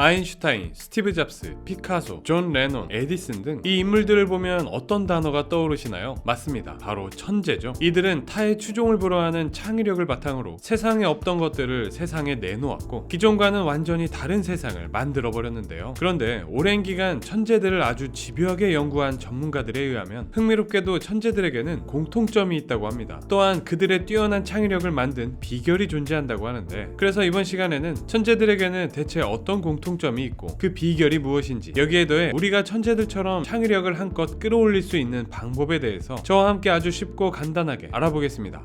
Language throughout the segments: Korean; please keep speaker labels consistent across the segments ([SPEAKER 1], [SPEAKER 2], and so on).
[SPEAKER 1] 아인슈타인, 스티브 잡스, 피카소, 존 레논, 에디슨 등 이 인물들을 보면 어떤 단어가 떠오르시나요? 맞습니다. 바로 천재죠. 이들은 타의 추종을 불허하는 창의력을 바탕으로 세상에 없던 것들을 세상에 내놓았고 기존과는 완전히 다른 세상을 만들어 버렸는데요. 그런데 오랜 기간 천재들을 아주 집요하게 연구한 전문가들에 의하면 흥미롭게도 천재들에게는 공통점이 있다고 합니다. 또한 그들의 뛰어난 창의력을 만든 비결이 존재한다고 하는데, 그래서 이번 시간에는 천재들에게는 대체 어떤 공통점이 있고 그 비결이 무엇인지, 여기에 더해 우리가 천재들처럼 창의력을 한껏 끌어올릴 수 있는 방법에 대해서 저와 함께 아주 쉽고 간단하게 알아보겠습니다.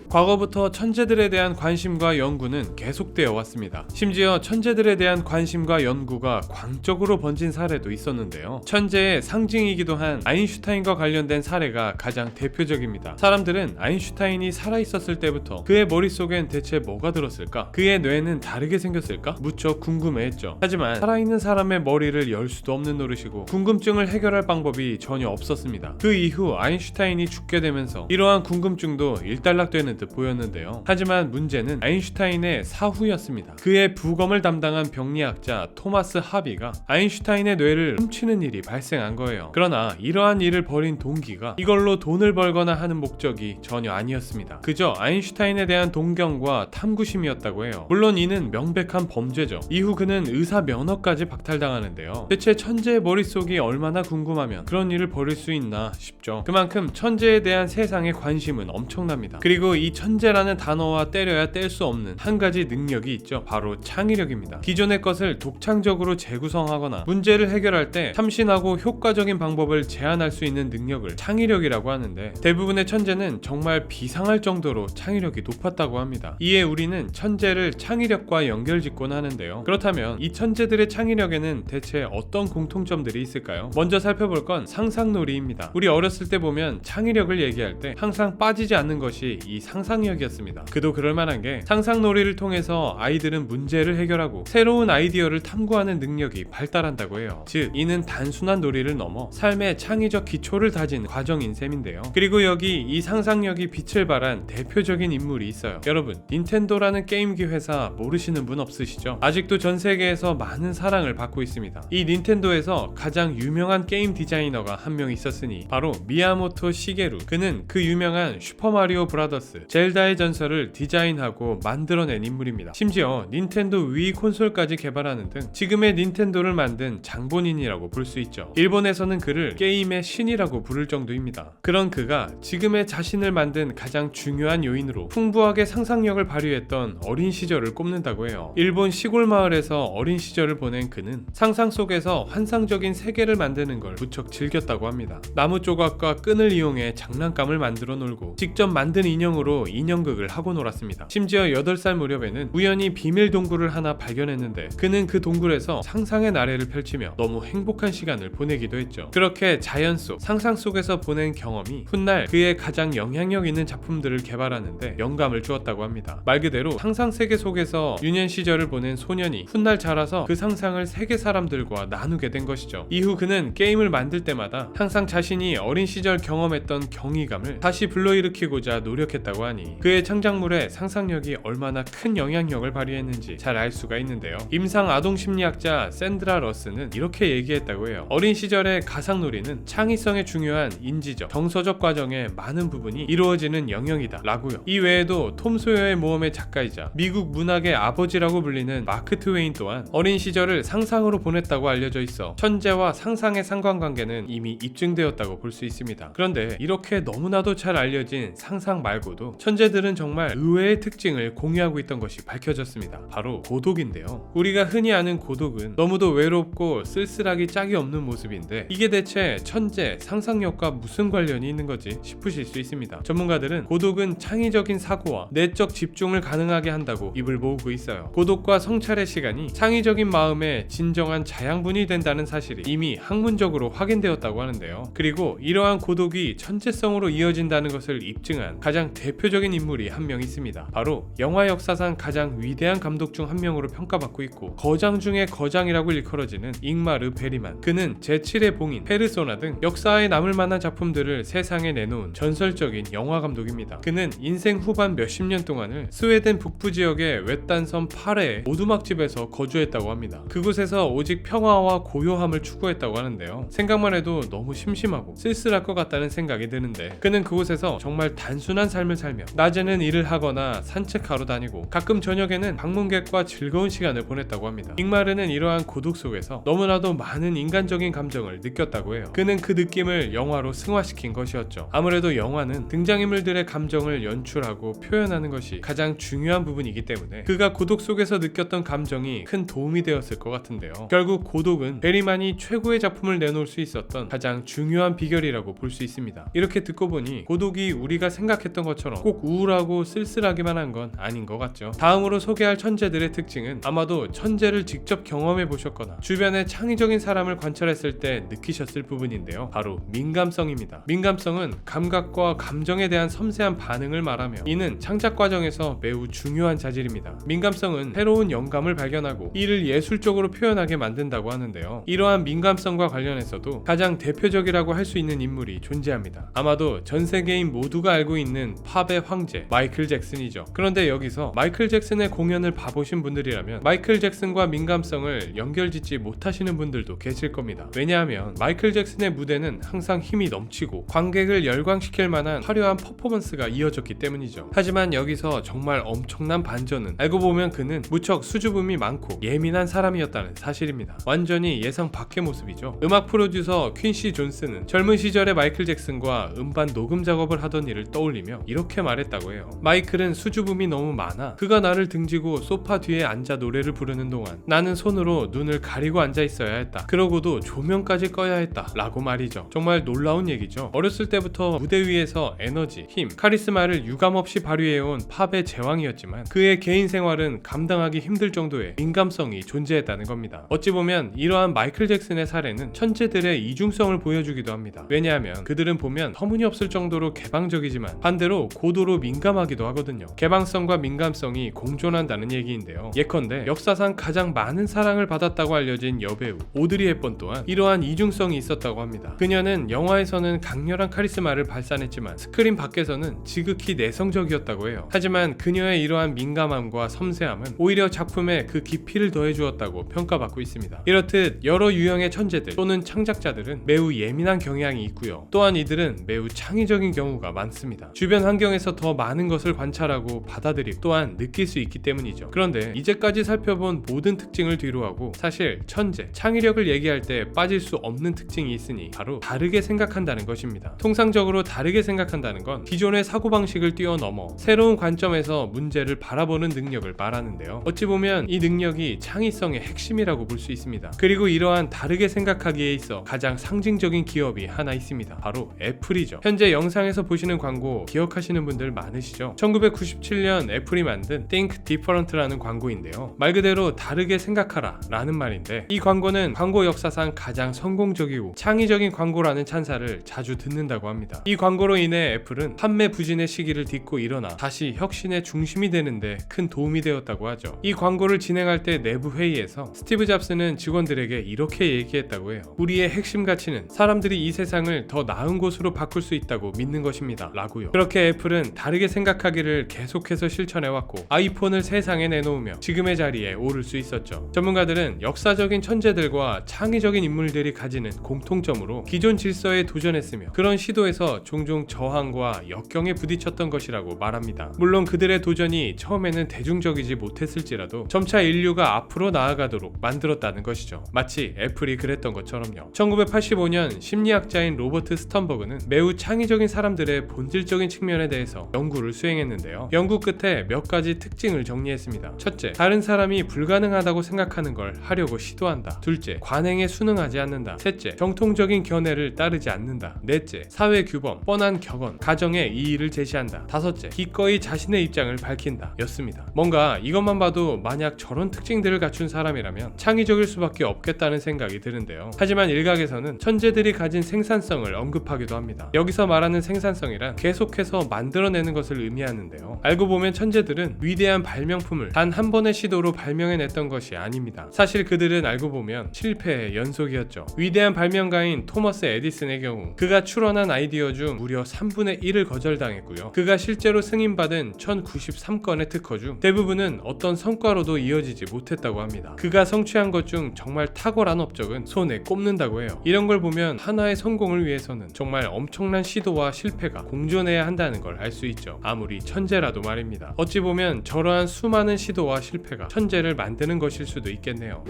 [SPEAKER 1] 과거부터 천재들에 대한 관심과 연구는 계속되어 왔습니다. 심지어 천재들에 대한 관심과 연구가 광적으로 번진 사례도 있었는데요. 천재의 상징이기도 한 아인슈타인과 관련된 사례가 가장 대표적입니다. 사람들은 아인슈타인이 살아있었을 때부터 그의 머릿속엔 대체 뭐가 들었을까? 그의 뇌는 다르게 생겼을까? 무척 궁금해했죠. 하지만 살아있는 사람의 머리를 열 수도 없는 노릇이고 궁금증을 해결할 방법이 전혀 없었습니다. 그 이후 아인슈타인이 죽게 되면서 이러한 궁금증도 일단락되는 듯 보였는데요. 하지만 문제는 아인슈타인의 사후였습니다. 그의 부검을 담당한 병리학자 토마스 하비가 아인슈타인의 뇌를 훔치는 일이 발생한 거예요. 그러나 이러한 일을 벌인 동기가 이걸로 돈을 벌거나 하는 목적이 전혀 아니었습니다. 그저 아인슈타인에 대한 동경과 탐구심이었다고 해요. 물론 이는 명백한 범죄죠. 이후 그는 의사 면허까지 박탈당하는데요. 대체 천재의 머릿속이 얼마나 궁금하면 그런 일을 벌일 수 있나 싶죠. 그만큼 천재에 대한 세상의 관심은 엄청납니다. 그리고 이 천재라는 단어와 때려야 뗄 수 없는 한 가지 능력이 있죠. 바로 창의력입니다. 기존의 것을 독창적으로 재구성하거나 문제를 해결할 때 참신하고 효과적인 방법을 제안할 수 있는 능력을 창의력이라고 하는데, 대부분의 천재는 정말 비상할 정도로 창의력이 높았다고 합니다. 이에 우리는 천재를 창의력과 연결짓곤 하는데요. 그렇다면 이 천재들의 창의력에는 대체 어떤 공통점들이 있을까요? 먼저 살펴볼 건 상상놀이입니다. 우리 어렸을 때 보면 창의력을 얘기할 때 항상 빠지지 않는 것이 이 상상력이었습니다. 그도 그럴만한 게 상상놀이를 통해서 아이들은 문제를 해결하고 새로운 아이디어를 탐구하는 능력이 발달한다고 해요. 즉 이는 단순한 놀이를 넘어 삶의 창의적 기초를 다진 과정인 셈인데요. 그리고 여기 이 상상력이 빛을 발한 대표적인 인물이 있어요. 여러분, 닌텐도라는 게임기 회사 모르시는 분 없으시죠? 아직도 전 세계에서 많은 사랑을 받고 있습니다. 이 닌텐도에서 가장 유명한 게임 디자이너가 한 명 있었으니 바로 미야모토 시게루. 그는 그 유명한 슈퍼마리오 브라더스, 젤다의 전설을 디자인하고 만들어낸 인물입니다. 심지어 닌텐도 위 콘솔까지 개발하는 등 지금의 닌텐도를 만든 장본인이라고 볼 수 있죠. 일본에서는 그를 게임의 신이라고 부를 정도입니다. 그런 그가 지금의 자신을 만든 가장 중요한 요인으로 풍부하게 상상력을 발휘했던 어린 시절을 꼽는다고 해요. 일본 시골 마을에서 어린 시절을 보낸 그는 상상 속에서 환상적인 세계를 만드는 걸 무척 즐겼다고 합니다. 나무 조각과 끈을 이용해 장난감을 만들어 놀고 직접 만든 인형으로 인형극을 하고 놀았습니다. 심지어 8살 무렵에는 우연히 비밀 동굴을 하나 발견했는데 그는 그 동굴에서 상상의 나래를 펼치며 너무 행복한 시간을 보내기도 했죠. 그렇게 자연 속, 상상 속에서 보낸 경험이 훗날 그의 가장 영향력 있는 작품들을 개발하는데 영감을 주었다고 합니다. 말 그대로 상상 세계 속에서 유년 시절을 보낸 소년이 훗날 자라서 그 상상을 세계 사람들과 나누게 된 것이죠. 이후 그는 게임을 만들 때마다 항상 자신이 어린 시절 경험했던 경이감을 다시 불러일으키고자 노력했다고 하니 그의 창작물에 상상력이 얼마나 큰 영향력을 발휘했는지 잘 알 수가 있는데요. 임상 아동 심리학자 샌드라 러스는 이렇게 얘기했다고 해요. 어린 시절의 가상놀이는 창의성에 중요한 인지적, 정서적 과정의 많은 부분이 이루어지는 영역이다 라고요. 이 외에도 톰 소여의 모험의 작가이자 미국 문학의 아버지라고 불리는 마크 트웨인 또한 어린 시절을 상상으로 보냈다고 알려져 있어 천재와 상상의 상관관계는 이미 입증되었다고 볼 수 있습니다. 그런데 이렇게 너무나도 잘 알려진 상상 말고도 천재들은 정말 의외의 특징을 공유하고 있던 것이 밝혀졌습니다. 바로 고독인데요. 우리가 흔히 아는 고독은 너무도 외롭고 쓸쓸하기 짝이 없는 모습인데 이게 대체 천재, 상상력과 무슨 관련이 있는 거지 싶으실 수 있습니다. 전문가들은 고독은 창의적인 사고와 내적 집중을 가능하게 한다고 입을 모으고 있어요. 고독과 성찰의 시간이 창의적인 마음의 진정한 자양분이 된다는 사실이 이미 학문적으로 확인되었다고 하는데요. 그리고 이러한 고독이 천재성으로 이어진다는 것을 입증한 가장 대표적인 대표적인 인물이 한 명 있습니다. 바로 영화 역사상 가장 위대한 감독 중 한 명으로 평가받고 있고 거장 중에 거장이라고 일컬어지는 잉마르 베리만. 그는 제7의 봉인, 페르소나 등 역사에 남을 만한 작품들을 세상에 내놓은 전설적인 영화 감독입니다. 그는 인생 후반 몇십 년 동안을 스웨덴 북부 지역의 외딴 섬 파레의 오두막집에서 거주했다고 합니다. 그곳에서 오직 평화와 고요함을 추구했다고 하는데요. 생각만 해도 너무 심심하고 쓸쓸할 것 같다는 생각이 드는데, 그는 그곳에서 정말 단순한 삶을 살며 낮에는 일을 하거나 산책하러 다니고 가끔 저녁에는 방문객과 즐거운 시간을 보냈다고 합니다. 잉마르는 이러한 고독 속에서 너무나도 많은 인간적인 감정을 느꼈다고 해요. 그는 그 느낌을 영화로 승화시킨 것이었죠. 아무래도 영화는 등장인물들의 감정을 연출하고 표현하는 것이 가장 중요한 부분이기 때문에 그가 고독 속에서 느꼈던 감정이 큰 도움이 되었을 것 같은데요. 결국 고독은 베리만이 최고의 작품을 내놓을 수 있었던 가장 중요한 비결이라고 볼 수 있습니다. 이렇게 듣고 보니 고독이 우리가 생각했던 것처럼 꼭 우울하고 쓸쓸하기만 한 건 아닌 것 같죠. 다음으로 소개할 천재들의 특징은 아마도 천재를 직접 경험해 보셨거나 주변의 창의적인 사람을 관찰했을 때 느끼셨을 부분인데요. 바로 민감성입니다. 민감성은 감각과 감정에 대한 섬세한 반응을 말하며 이는 창작 과정에서 매우 중요한 자질입니다. 민감성은 새로운 영감을 발견하고 이를 예술적으로 표현하게 만든다고 하는데요. 이러한 민감성과 관련해서도 가장 대표적이라고 할 수 있는 인물이 존재합니다. 아마도 전 세계인 모두가 알고 있는 팝의 황제 마이클 잭슨이죠. 그런데 여기서 마이클 잭슨의 공연을 봐보신 분들이라면 마이클 잭슨과 민감성을 연결짓지 못하시는 분들도 계실 겁니다. 왜냐하면 마이클 잭슨의 무대는 항상 힘이 넘치고 관객을 열광시킬 만한 화려한 퍼포먼스가 이어졌기 때문이죠. 하지만 여기서 정말 엄청난 반전은 알고 보면 그는 무척 수줍음이 많고 예민한 사람이었다는 사실입니다. 완전히 예상 밖의 모습이죠. 음악 프로듀서 퀸시 존스는 젊은 시절의 마이클 잭슨과 음반 녹음 작업을 하던 일을 떠올리며 이렇게 말했다고 해요. 마이클은 수줍음이 너무 많아 그가 나를 등지고 소파 뒤에 앉아 노래를 부르는 동안 나는 손으로 눈을 가리고 앉아 있어야 했다. 그러고도 조명까지 꺼야 했다 라고 말이죠. 정말 놀라운 얘기죠. 어렸을 때부터 무대 위에서 에너지, 힘, 카리스마를 유감없이 발휘해온 팝의 제왕이었지만 그의 개인 생활은 감당하기 힘들 정도의 민감성이 존재했다는 겁니다. 어찌 보면 이러한 마이클 잭슨의 사례는 천재들의 이중성을 보여주기도 합니다. 왜냐하면 그들은 보면 터무니없을 정도로 개방적이지만 반대로 고도로 민감하기도 하거든요. 개방성과 민감성이 공존한다는 얘기인데요. 예컨대 역사상 가장 많은 사랑을 받았다고 알려진 여배우 오드리 헵번 또한 이러한 이중성이 있었다고 합니다. 그녀는 영화에서는 강렬한 카리스마를 발산했지만 스크린 밖에서는 지극히 내성적이었다고 해요. 하지만 그녀의 이러한 민감함과 섬세함은 오히려 작품에 그 깊이를 더해주었다고 평가받고 있습니다. 이렇듯 여러 유형의 천재들 또는 창작자들은 매우 예민한 경향이 있고요. 또한 이들은 매우 창의적인 경우가 많습니다. 주변 환경에서 더 많은 것을 관찰하고 받아들이고 또한 느낄 수 있기 때문이죠. 그런데 이제까지 살펴본 모든 특징을 뒤로하고 사실 천재, 창의력을 얘기할 때 빠질 수 없는 특징이 있으니 바로 다르게 생각한다는 것입니다. 통상적으로 다르게 생각한다는 건 기존의 사고방식을 뛰어넘어 새로운 관점에서 문제를 바라보는 능력을 말하는데요. 어찌 보면 이 능력이 창의성의 핵심이라고 볼 수 있습니다. 그리고 이러한 다르게 생각하기에 있어 가장 상징적인 기업이 하나 있습니다. 바로 애플이죠. 현재 영상에서 보시는 광고 기억하시는 분들 많으시죠? 1997년 애플이 만든 Think Different라는 광고인데요. 말 그대로 다르게 생각하라 라는 말인데 이 광고는 광고 역사상 가장 성공적이고 창의적인 광고라는 찬사를 자주 듣는다고 합니다. 이 광고로 인해 애플은 판매 부진의 시기를 딛고 일어나 다시 혁신의 중심이 되는데 큰 도움이 되었다고 하죠. 이 광고를 진행할 때 내부 회의에서 스티브 잡스는 직원들에게 이렇게 얘기했다고 해요. 우리의 핵심 가치는 사람들이 이 세상을 더 나은 곳으로 바꿀 수 있다고 믿는 것입니다 라고요. 그렇게 애플은 다르게 생각하기를 계속해서 실천해왔고 아이폰을 세상에 내놓으며 지금의 자리에 오를 수 있었죠. 전문가들은 역사적인 천재들과 창의적인 인물들이 가지는 공통점으로 기존 질서에 도전했으며 그런 시도에서 종종 저항과 역경에 부딪혔던 것이라고 말합니다. 물론 그들의 도전이 처음에는 대중적이지 못했을지라도 점차 인류가 앞으로 나아가도록 만들었다는 것이죠. 마치 애플이 그랬던 것처럼요. 1985년 심리학자인 로버트 스턴버그는 매우 창의적인 사람들의 본질적인 측면에 대해서 연구를 수행했는데요. 연구 끝에 몇 가지 특징을 정리했습니다. 첫째, 다른 사람이 불가능하다고 생각하는 걸 하려고 시도한다. 둘째, 관행에 순응하지 않는다. 셋째, 정통적인 견해를 따르지 않는다. 넷째, 사회 규범, 뻔한 격언, 가정에 이의를 제시한다. 다섯째, 기꺼이 자신의 입장을 밝힌다. 였습니다. 뭔가 이것만 봐도 만약 저런 특징들을 갖춘 사람이라면 창의적일 수밖에 없겠다는 생각이 드는데요. 하지만 일각에서는 천재들이 가진 생산성을 언급하기도 합니다. 여기서 말하는 생산성이란 계속해서 만들어내는 것을 의미하는데요. 알고 보면 천재들은 위대한 발명품을 단 한 번의 시도로 발명해냈던 것이 아닙니다. 사실 그들은 알고 보면 실패의 연속이었죠. 위대한 발명가인 토머스 에디슨의 경우 그가 출원한 아이디어 중 무려 3분의 1을 거절당했고요. 그가 실제로 승인받은 1093건의 특허 중 대부분은 어떤 성과로도 이어지지 못했다고 합니다. 그가 성취한 것 중 정말 탁월한 업적은 손에 꼽는다고 해요. 이런 걸 보면 하나의 성공을 위해서는 정말 엄청난 시도와 실패가 공존해야 한다는 걸 알 수 있죠. 아무리 천재라도 말입니다. 어찌 보면 저러한 수많은 시도와 실패가 천재를 만드는 것일 수도 있겠네요.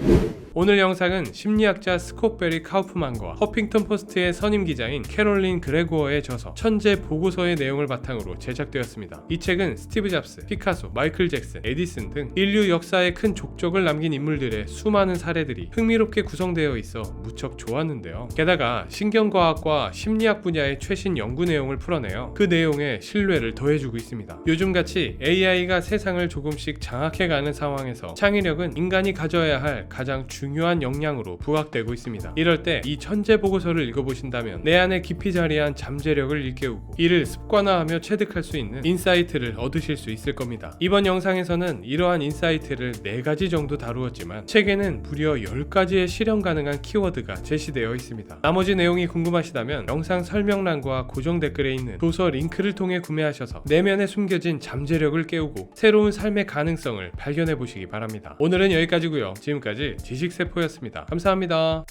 [SPEAKER 1] 오늘 영상은 심리학자 스콧 베리 카우프만과 허핑턴 포스트의 선임 기자인 캐롤린 그레고어의 저서 천재 보고서의 내용을 바탕으로 제작되었습니다. 이 책은 스티브 잡스, 피카소, 마이클 잭슨, 에디슨 등 인류 역사에 큰 족적을 남긴 인물들의 수많은 사례들이 흥미롭게 구성되어 있어 무척 좋았는데요. 게다가 신경과학과 심리학 분야의 최신 연구 내용을 풀어내어 그 내용에 신뢰를 더해주고 있습니다. 요즘같이 AI가 세상을 조금씩 장악해가는 상황에서 창의력은 인간이 가져야 할 가장 중요한 역량으로 부각되고 있습니다. 이럴 때 이 천재 보고서를 읽어보신다면 내 안에 깊이 자리한 잠재력을 일깨우고 이를 습관화하며 체득할 수 있는 인사이트를 얻으실 수 있을 겁니다. 이번 영상에서는 이러한 인사이트를 4가지 정도 다루었지만 책에는 무려 10가지의 실현 가능한 키워드가 제시되어 있습니다. 나머지 내용이 궁금하시다면 영상 설명란과 고정 댓글에 있는 도서 링크를 통해 구매하셔서 내면에 숨겨진 잠재력을 깨우고 새로운 삶의 가능성을 발견해 보시기 바랍니다. 오늘은 여기까지고요. 지금까지 지식세포였습니다. 감사합니다.